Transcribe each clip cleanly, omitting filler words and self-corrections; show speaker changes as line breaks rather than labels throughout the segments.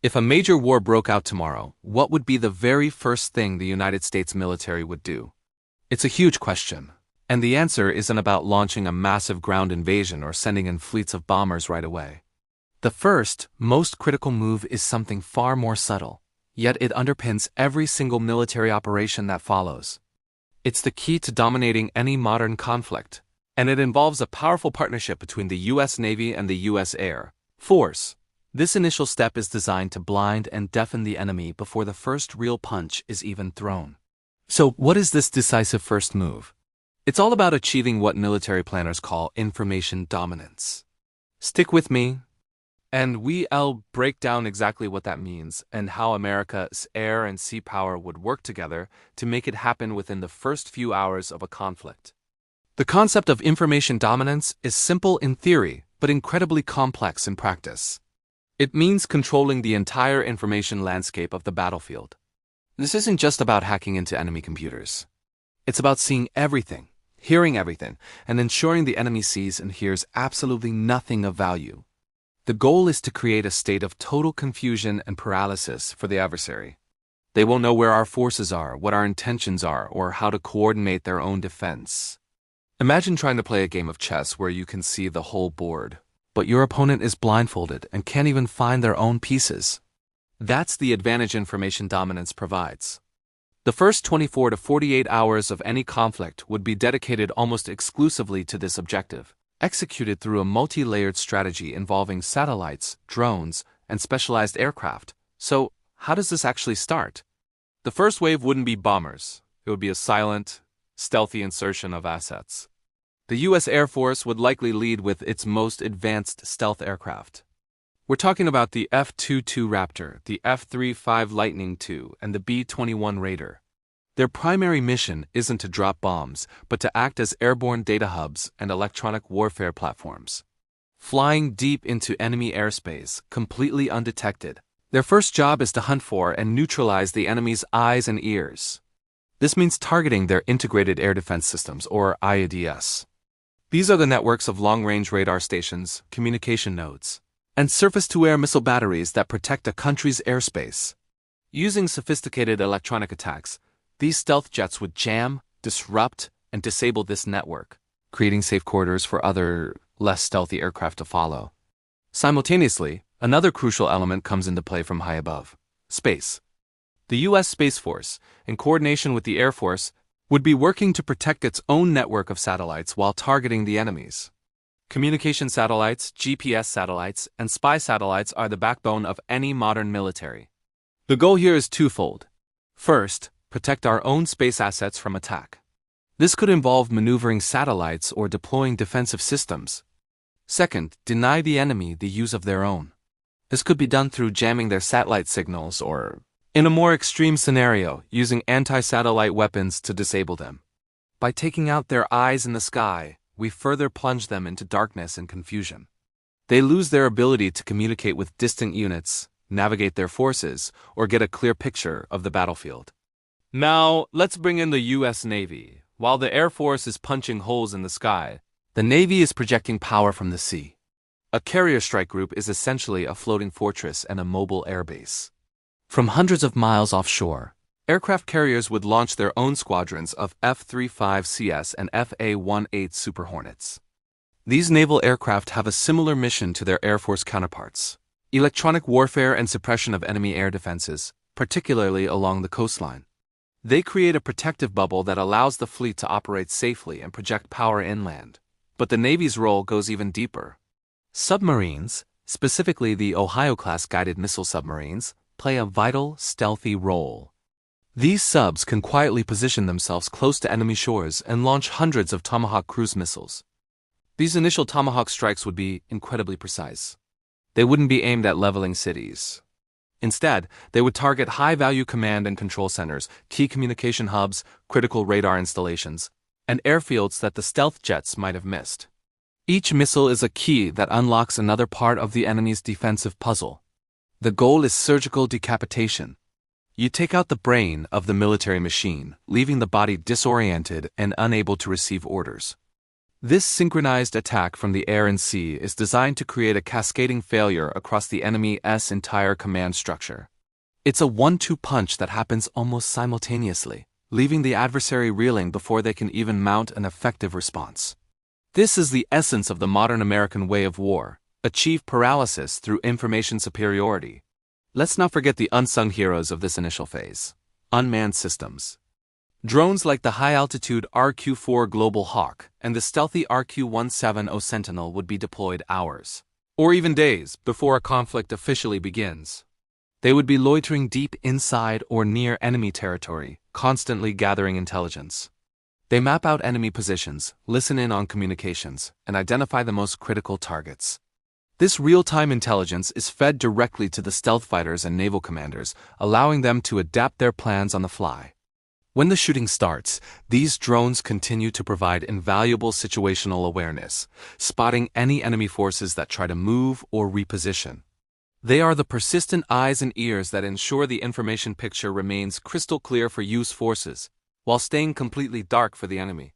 If a major war broke out tomorrow, what would be the very first thing the United States military would do? It's a huge question, and the answer isn't about launching a massive ground invasion or sending in fleets of bombers right away. The first, most critical move is something far more subtle, yet it underpins every single military operation that follows. It's the key to dominating any modern conflict, and it involves a powerful partnership between the U.S. Navy and the U.S. Air Force. This initial step is designed to blind and deafen the enemy before the first real punch is even thrown. So, what is this decisive first move? It's all about achieving what military planners call information dominance. Stick with me, and we'll break down exactly what that means and how America's air and sea power would work together to make it happen within the first few hours of a conflict. The concept of information dominance is simple in theory, but incredibly complex in practice. It means controlling the entire information landscape of the battlefield. This isn't just about hacking into enemy computers. It's about seeing everything, hearing everything, and ensuring the enemy sees and hears absolutely nothing of value. The goal is to create a state of total confusion and paralysis for the adversary. They won't know where our forces are, what our intentions are, or how to coordinate their own defense. Imagine trying to play a game of chess where you can see the whole board, but your opponent is blindfolded and can't even find their own pieces. That's the advantage information dominance provides. The first 24 to 48 hours of any conflict would be dedicated almost exclusively to this objective, executed through a multi-layered strategy involving satellites, drones, and specialized aircraft. So, how does this actually start? The first wave wouldn't be bombers. It would be a silent, stealthy insertion of assets. The U.S. Air Force would likely lead with its most advanced stealth aircraft. We're talking about the F-22 Raptor, the F-35 Lightning II, and the B-21 Raider. Their primary mission isn't to drop bombs, but to act as airborne data hubs and electronic warfare platforms. Flying deep into enemy airspace, completely undetected, their first job is to hunt for and neutralize the enemy's eyes and ears. This means targeting their integrated air defense systems, or IADS. These are the networks of long-range radar stations, communication nodes, and surface-to-air missile batteries that protect a country's airspace. Using sophisticated electronic attacks, these stealth jets would jam, disrupt, and disable this network, creating safe corridors for other, less stealthy aircraft to follow. Simultaneously, another crucial element comes into play from high above: space. The U.S. Space Force, in coordination with the Air Force, would be working to protect its own network of satellites while targeting the enemies. Communication satellites, GPS satellites, and spy satellites are the backbone of any modern military. The goal here is twofold. First, protect our own space assets from attack. This could involve maneuvering satellites or deploying defensive systems. Second, deny the enemy the use of their own. This could be done through jamming their satellite signals or, in a more extreme scenario, using anti-satellite weapons to disable them. By taking out their eyes in the sky, we further plunge them into darkness and confusion. They lose their ability to communicate with distant units, navigate their forces, or get a clear picture of the battlefield. Now, let's bring in the U.S. Navy. While the Air Force is punching holes in the sky, the Navy is projecting power from the sea. A carrier strike group is essentially a floating fortress and a mobile airbase. From hundreds of miles offshore, aircraft carriers would launch their own squadrons of F-35CS and F/A-18 Super Hornets. These naval aircraft have a similar mission to their Air Force counterparts: electronic warfare and suppression of enemy air defenses, particularly along the coastline. They create a protective bubble that allows the fleet to operate safely and project power inland. But the Navy's role goes even deeper. Submarines, specifically the Ohio-class guided missile submarines, play a vital, stealthy role. These subs can quietly position themselves close to enemy shores and launch hundreds of Tomahawk cruise missiles. These initial Tomahawk strikes would be incredibly precise. They wouldn't be aimed at leveling cities. Instead, they would target high-value command and control centers, key communication hubs, critical radar installations, and airfields that the stealth jets might have missed. Each missile is a key that unlocks another part of the enemy's defensive puzzle. The goal is surgical decapitation. You take out the brain of the military machine, leaving the body disoriented and unable to receive orders. This synchronized attack from the air and sea is designed to create a cascading failure across the enemy's entire command structure. It's a one-two punch that happens almost simultaneously, leaving the adversary reeling before they can even mount an effective response. This is the essence of the modern American way of war: achieve paralysis through information superiority. Let's not forget the unsung heroes of this initial phase: unmanned systems. Drones like the high-altitude RQ-4 Global Hawk and the stealthy RQ-170 Sentinel would be deployed hours, or even days, before a conflict officially begins. They would be loitering deep inside or near enemy territory, constantly gathering intelligence. They map out enemy positions, listen in on communications, and identify the most critical targets. This real-time intelligence is fed directly to the stealth fighters and naval commanders, allowing them to adapt their plans on the fly. When the shooting starts, these drones continue to provide invaluable situational awareness, spotting any enemy forces that try to move or reposition. They are the persistent eyes and ears that ensure the information picture remains crystal clear for U.S. forces, while staying completely dark for the enemy.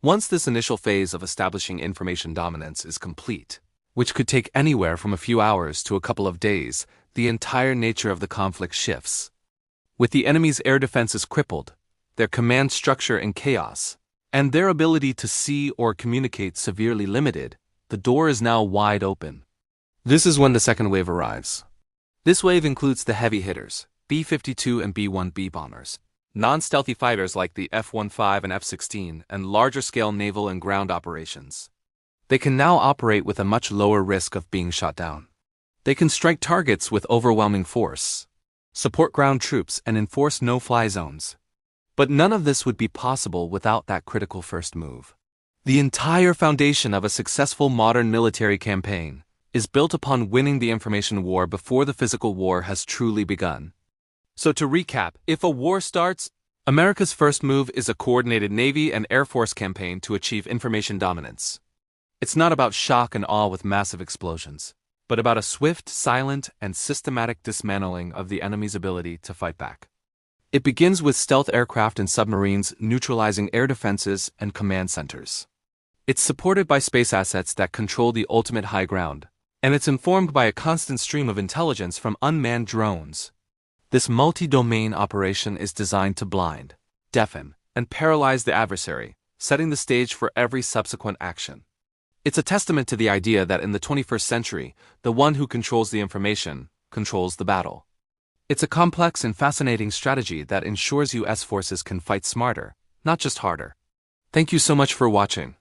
Once this initial phase of establishing information dominance is complete, which could take anywhere from a few hours to a couple of days, the entire nature of the conflict shifts. With the enemy's air defenses crippled, their command structure in chaos, and their ability to see or communicate severely limited, the door is now wide open. This is when the second wave arrives. This wave includes the heavy hitters, B-52 and B-1B bombers, non-stealthy fighters like the F-15 and F-16, and larger-scale naval and ground operations. They can now operate with a much lower risk of being shot down. They can strike targets with overwhelming force, support ground troops, and enforce no-fly zones. But none of this would be possible without that critical first move. The entire foundation of a successful modern military campaign is built upon winning the information war before the physical war has truly begun. So to recap, if a war starts, America's first move is a coordinated Navy and Air Force campaign to achieve information dominance. It's not about shock and awe with massive explosions, but about a swift, silent, and systematic dismantling of the enemy's ability to fight back. It begins with stealth aircraft and submarines neutralizing air defenses and command centers. It's supported by space assets that control the ultimate high ground, and it's informed by a constant stream of intelligence from unmanned drones. This multi-domain operation is designed to blind, deafen, and paralyze the adversary, setting the stage for every subsequent action. It's a testament to the idea that in the 21st century, the one who controls the information controls the battle. It's a complex and fascinating strategy that ensures U.S. forces can fight smarter, not just harder. Thank you so much for watching.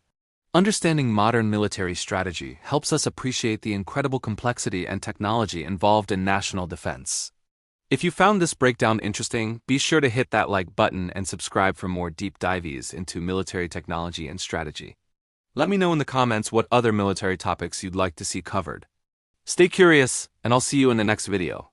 Understanding modern military strategy helps us appreciate the incredible complexity and technology involved in national defense. If you found this breakdown interesting, be sure to hit that like button and subscribe for more deep dives into military technology and strategy. Let me know in the comments what other military topics you'd like to see covered. Stay curious, and I'll see you in the next video.